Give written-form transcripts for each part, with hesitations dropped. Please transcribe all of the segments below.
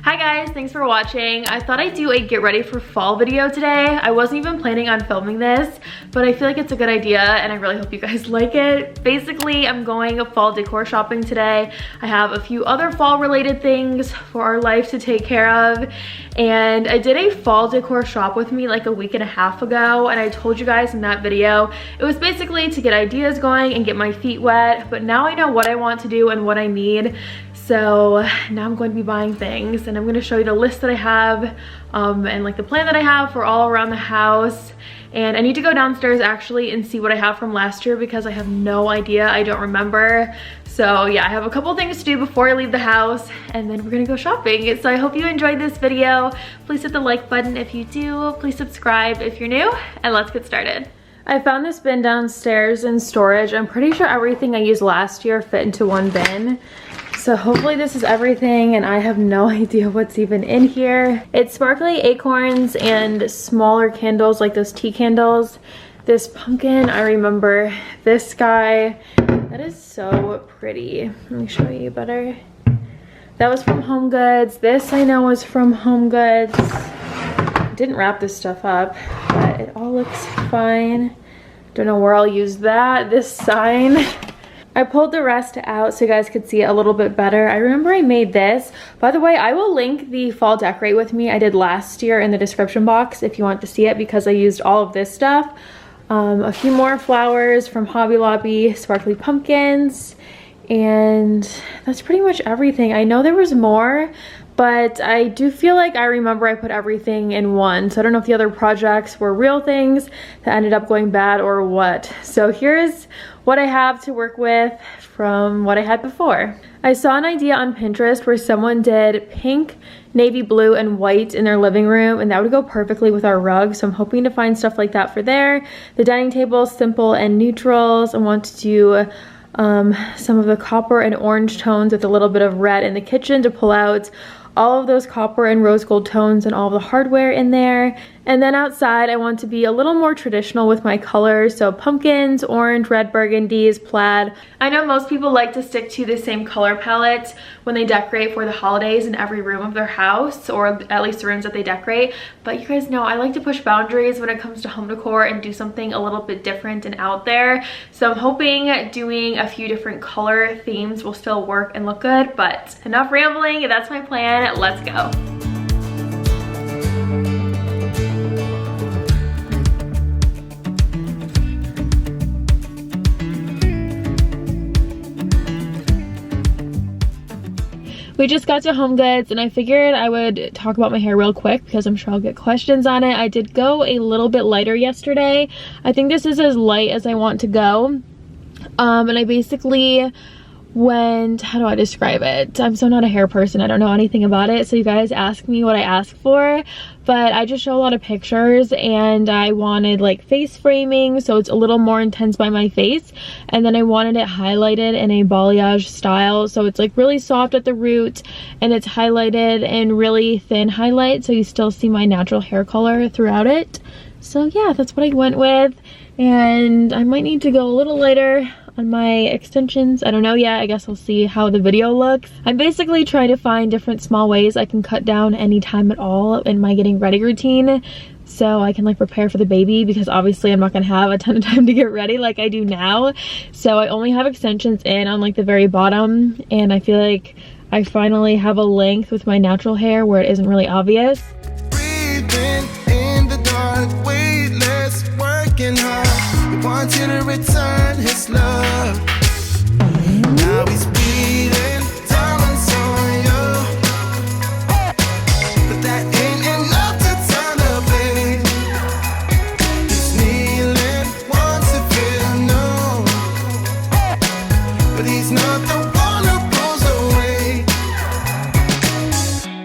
Hi guys, thanks for watching. I thought I'd do a get ready for fall video today. I wasn't even planning on filming this, but I feel like it's a good idea and I really hope you guys like it. Basically, I'm going fall decor shopping today. I have a few other fall related things for our life to take care of. And I did a fall decor shop with me like a week and a half ago, and I told you guys in that video, it was basically to get ideas going and get my feet wet, but now I know what I want to do and what I need. So now I'm going to be buying things, and I'm going to show you the list that I have and like the plan that I have for all around the house. And I need to go downstairs actually and see what I have from last year because I have no idea. I don't remember. So yeah, I have a couple things to do before I leave the house, and then we're gonna go shopping. So I hope you enjoyed this video. Please hit the like button if you do. Please subscribe if you're new, and let's get started. I found this bin downstairs in storage. I'm pretty sure everything I used last year fit into one bin. So hopefully this is everything, and I have no idea what's even in here. It's sparkly acorns and smaller candles like those tea candles. This pumpkin, I remember this guy. That is so pretty. Let me show you better. That was from Home Goods. This I know was from Home Goods. I didn't wrap this stuff up, but it all looks fine. Don't know where I'll use that. This sign. I pulled the rest out so you guys could see it a little bit better. I remember I made this. By the way, I will link the fall decorate with me I did last year in the description box if you want to see it, because I used all of this stuff. A few more flowers from Hobby Lobby, sparkly pumpkins, and that's pretty much everything. I know there was more, but I do feel like I remember I put everything in one. So I don't know if the other projects were real things that ended up going bad or what. So here's what I have to work with from what I had before. I saw an idea on Pinterest where someone did pink, navy blue, and white in their living room, and that would go perfectly with our rug. So I'm hoping to find stuff like that for there. The dining table, simple and neutrals. I want to do some of the copper and orange tones with a little bit of red in the kitchen to pull out all of those copper and rose gold tones and all the hardware in there. And then outside, I want to be a little more traditional with my colors. So pumpkins, orange, red burgundies, plaid. I know most people like to stick to the same color palette when they decorate for the holidays in every room of their house, or at least the rooms that they decorate. But you guys know I like to push boundaries when it comes to home decor and do something a little bit different and out there. So I'm hoping doing a few different color themes will still work and look good, but enough rambling. That's my plan. Let's go. We just got to Home Goods, and I figured I would talk about my hair real quick because I'm sure I'll get questions on it. I did go a little bit lighter yesterday. I think this is as light as I want to go. And I basically went, how do I describe it? I'm so not a hair person. I don't know anything about it. So you guys ask me what I ask for, but I just show a lot of pictures, and I wanted like face framing, so it's a little more intense by my face. And then I wanted it highlighted in a balayage style, so it's like really soft at the root and it's highlighted in really thin highlight, so you still see my natural hair color throughout it. So yeah, that's what I went with. And I might need to go a little lighter on my extensions. I don't know yet. I guess I'll see how the video looks. I'm basically trying to find different small ways I can cut down anytime at all in my getting ready routine, so I can like prepare for the baby, because obviously I'm not gonna have a ton of time to get ready like I do now. So I only have extensions in on like the very bottom, and I feel like I finally have a length with my natural hair where it isn't really obvious. Breathing in the dark, weightless, working hard. He wants you to return his love. Now he's beating diamonds on you, but that ain't enough to turn the page. He's kneeling, wants to feel known, but he's not the one who pulls away.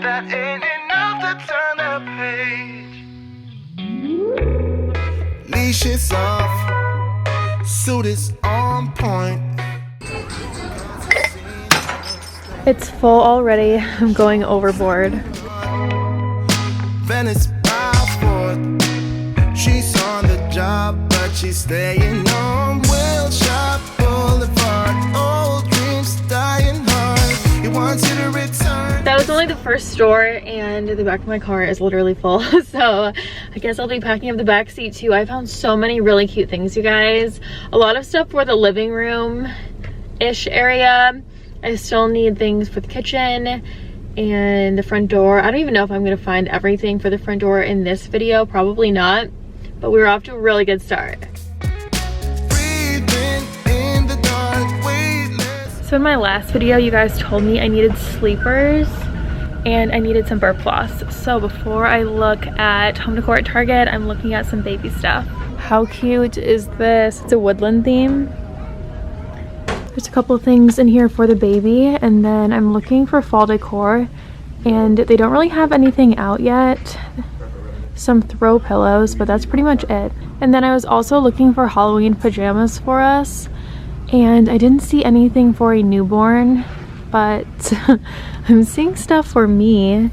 That ain't enough to turn the page. Leash is off, suit is on point. It's full already. I'm going overboard. Venice by 4th. She's on the job, but she's staying on Wilshire Boulevard. Old dreams dying hard. He wants you to return. That was only the first store, and the back of my car is literally full. So I guess I'll be packing up the back seat too. I found so many really cute things, you guys. A lot of stuff for the living room-ish area. I still need things for the kitchen and the front door. I don't even know if I'm gonna find everything for the front door in this video, probably not, but we were off to a really good start. So in my last video, you guys told me I needed sleepers and I needed some burp floss. So before I look at home decor at Target, I'm looking at some baby stuff. How cute is this? It's a woodland theme. There's a couple things in here for the baby, and then I'm looking for fall decor, and they don't really have anything out yet. Some throw pillows, but that's pretty much it. And then I was also looking for Halloween pajamas for us, and I didn't see anything for a newborn, but I'm seeing stuff for me.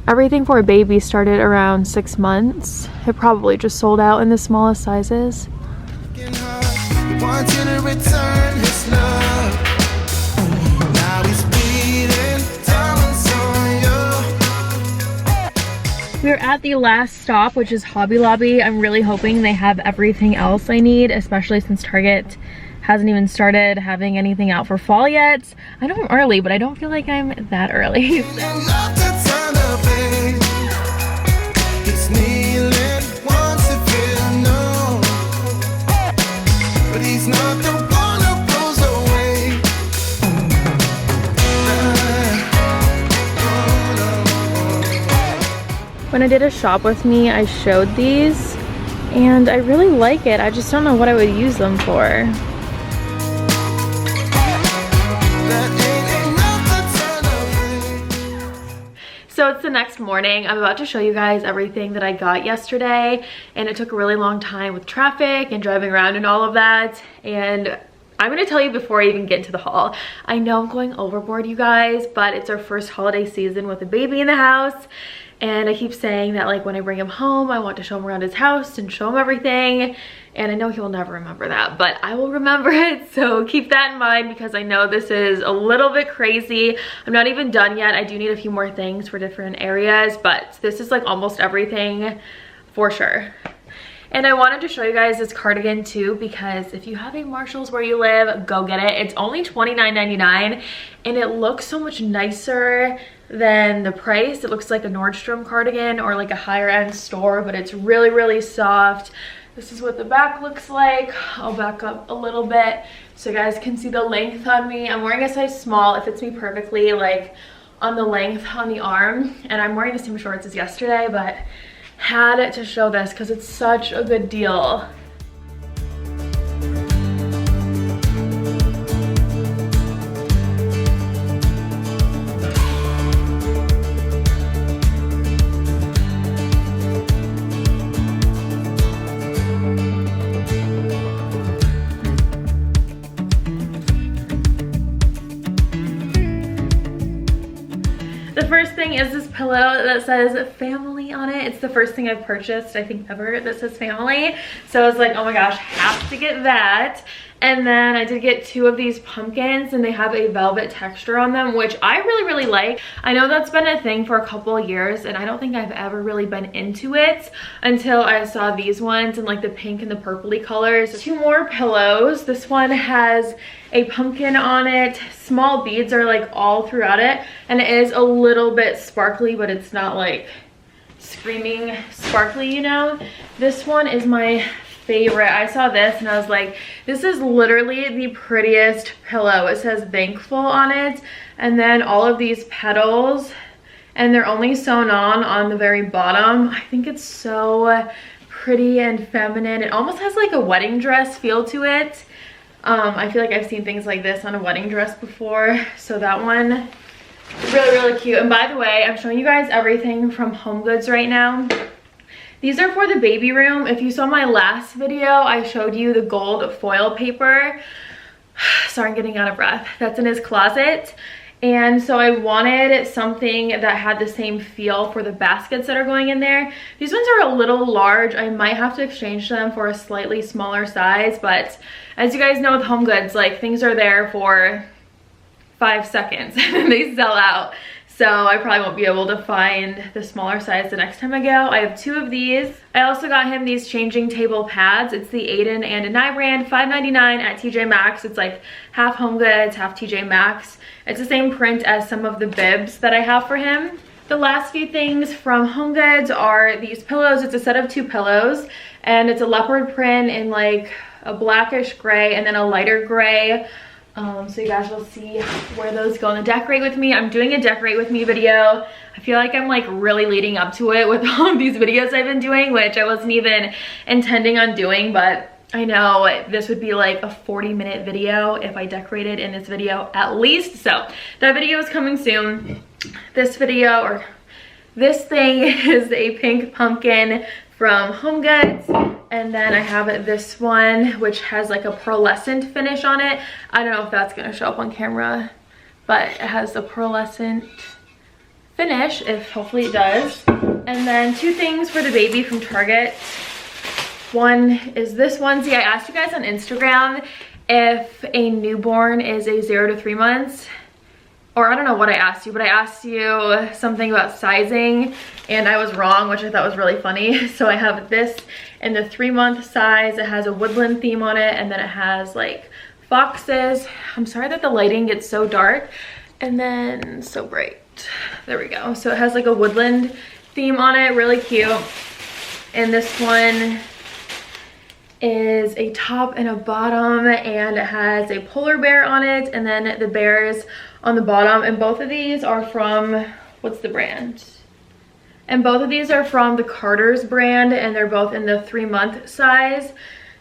Everything for a baby started around 6 months. It probably just sold out in the smallest sizes. We're at the last stop, which is Hobby Lobby. I'm really hoping they have everything else I need, especially since Target hasn't even started having anything out for fall yet. I know I'm early, but I don't feel like I'm that early. When I did a shop with me, I showed these, and I really like it. I just don't know what I would use them for. So it's the next morning. I'm about to show you guys everything that I got yesterday, and it took a really long time with traffic and driving around and all of that. And I'm gonna tell you before I even get into the haul. I know I'm going overboard, you guys, but it's our first holiday season with a baby in the house. And I keep saying that, like, when I bring him home, I want to show him around his house and show him everything. And I know he'll never remember that, but I will remember it. So keep that in mind, because I know this is a little bit crazy. I'm not even done yet. I do need a few more things for different areas, but this is like almost everything for sure. And I wanted to show you guys this cardigan too, because if you have a Marshalls where you live, go get it. It's only $29.99, and it looks so much nicer than the price. It looks like a Nordstrom cardigan or like a higher end store, but it's really, really soft. This is what the back looks like. I'll back up a little bit so you guys can see the length on me. I'm wearing a size small. It fits me perfectly, like on the length on the arm. And I'm wearing the same shorts as yesterday, but had to show this because it's such a good deal. The first thing is this pillow that says family on it. It's the first thing I've purchased, I think, ever that says family. So I was like, oh my gosh, have to get that. And then I did get 2 of these pumpkins, and they have a velvet texture on them, which I really, really like. I know that's been a thing for a couple of years, and I don't think I've ever really been into it until I saw these ones in like the pink and the purpley colors. 2 more pillows. This one has a pumpkin on it. Small beads are like all throughout it, and it is a little bit sparkly, but it's not like screaming sparkly, you know. This one is my favorite. I saw this and I was like, this is literally the prettiest pillow. It says thankful on it, and then all of these petals, and they're only sewn on the very bottom. I think it's so pretty and feminine. It almost has like a wedding dress feel to it. I feel like I've seen things like this on a wedding dress before, so that one really, really cute. And by the way, I'm showing you guys everything from HomeGoods right now. These are for the baby room. If you saw my last video, I showed you the gold foil paper. Sorry, I'm getting out of breath. That's in his closet. And so I wanted something that had the same feel for the baskets that are going in there. These ones are a little large. I might have to exchange them for a slightly smaller size, but as you guys know with HomeGoods, like, things are there for 5 seconds and they sell out. so I probably won't be able to find the smaller size the next time I go. I have 2 of these. I also got him these changing table pads. It's the Aiden and Anai brand, $5.99 at TJ Maxx. It's like half HomeGoods, half TJ Maxx. It's the same print as some of the bibs that I have for him. The last few things from HomeGoods are these pillows. It's a set of 2 pillows, and it's a leopard print in like a blackish gray and then a lighter gray. So you guys will see where those go in the decorate with me. I'm doing a decorate with me video. I feel like I'm like really leading up to it with all of these videos I've been doing, which I wasn't even intending on doing, but I know this would be like a 40-minute video if I decorated in this video at least. So that video is coming soon. This video, or this thing, is a pink pumpkin from HomeGoods. And then I have this one, which has like a pearlescent finish on it. I don't know if that's gonna show up on camera, but it has a pearlescent finish, if hopefully it does. And then 2 things for the baby from Target. One is this onesie. I asked you guys on Instagram if a newborn is a 0 to 3 months. Or I don't know what I asked you, but I asked you something about sizing and I was wrong, which I thought was really funny. So I have this in the 3-month size. It has a woodland theme on it, and then it has like foxes. I'm sorry that the lighting gets so dark and then so bright. There we go. So it has like a woodland theme on it, really cute. And this one is a top and a bottom, and it has a polar bear on it and then the bears on the bottom. And both of these are from, what's the brand? And both of these are from the Carter's brand, and they're both in the 3-month size.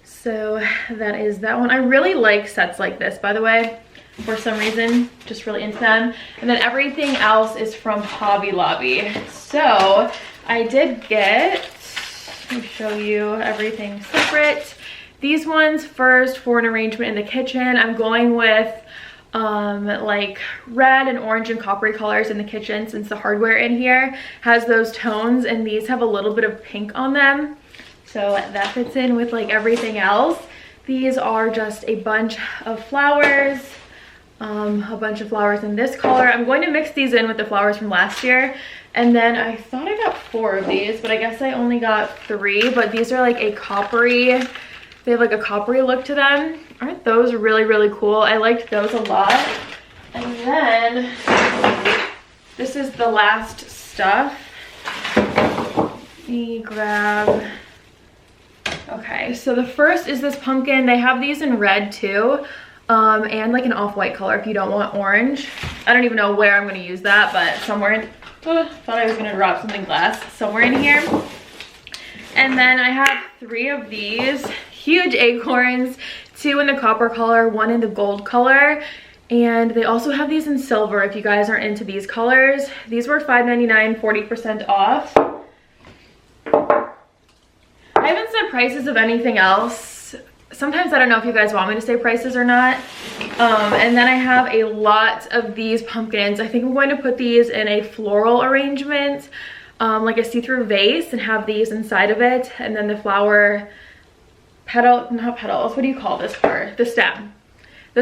So that is that one. I really like sets like this, by the way, for some reason, just really into them. And then everything else is from Hobby Lobby. So I did get, let me show you everything separate. These ones first for an arrangement in the kitchen. I'm going with like red and orange and coppery colors in the kitchen, since the hardware in here has those tones, and these have a little bit of pink on them. So that fits in with like everything else. These are just a bunch of flowers. A bunch of flowers in this color. I'm going to mix these in with the flowers from last year. And then I thought I got 4 of these, but I guess I only got 3. But these are like a coppery, they have like a coppery look to them. Aren't those really, really cool? I liked those a lot. And then this is the last stuff. Let me grab, okay, so the first is this pumpkin. They have these in red too. And like an off-white color if you don't want orange. I don't even know where I'm going to use that, but somewhere in, thought I was going to drop something glass somewhere in here. And then I have 3 of these huge acorns, 2 in the copper color, 1 in the gold color. And they also have these in silver if you guys are into these colors. These were $5.99, 40% off. I haven't said prices of anything else. Sometimes I don't know if you guys want me to say prices or not. And then I have a lot of these pumpkins. I think I'm going to put these in a floral arrangement, like a see-through vase, and have these inside of it. And then the flower petal, not petals, what do you call this part? The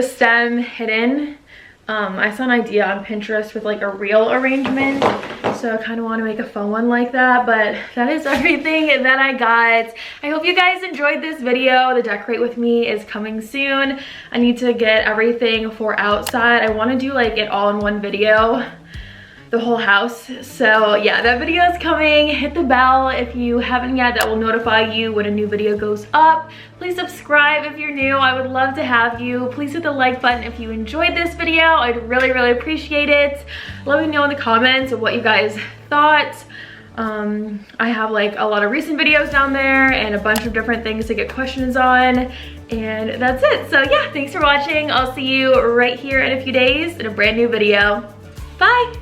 stem hidden. I saw an idea on Pinterest with like a real arrangement, so I kind of want to make a fun one like that. But that is everything that I got. I hope you guys enjoyed this video. The decorate with me is coming soon. I need to get everything for outside. I want to do like it all in one video, the whole house. So yeah, that video is coming. Hit the bell if you haven't yet. That will notify you when a new video goes up. Please subscribe if you're new. I would love to have you. Please hit the like button if you enjoyed this video. I'd really, really appreciate it. Let me know in the comments what you guys thought. I have like a lot of recent videos down there and a bunch of different things to get questions on. And that's it. So yeah, thanks for watching. I'll see you right here in a few days in a brand new video. Bye.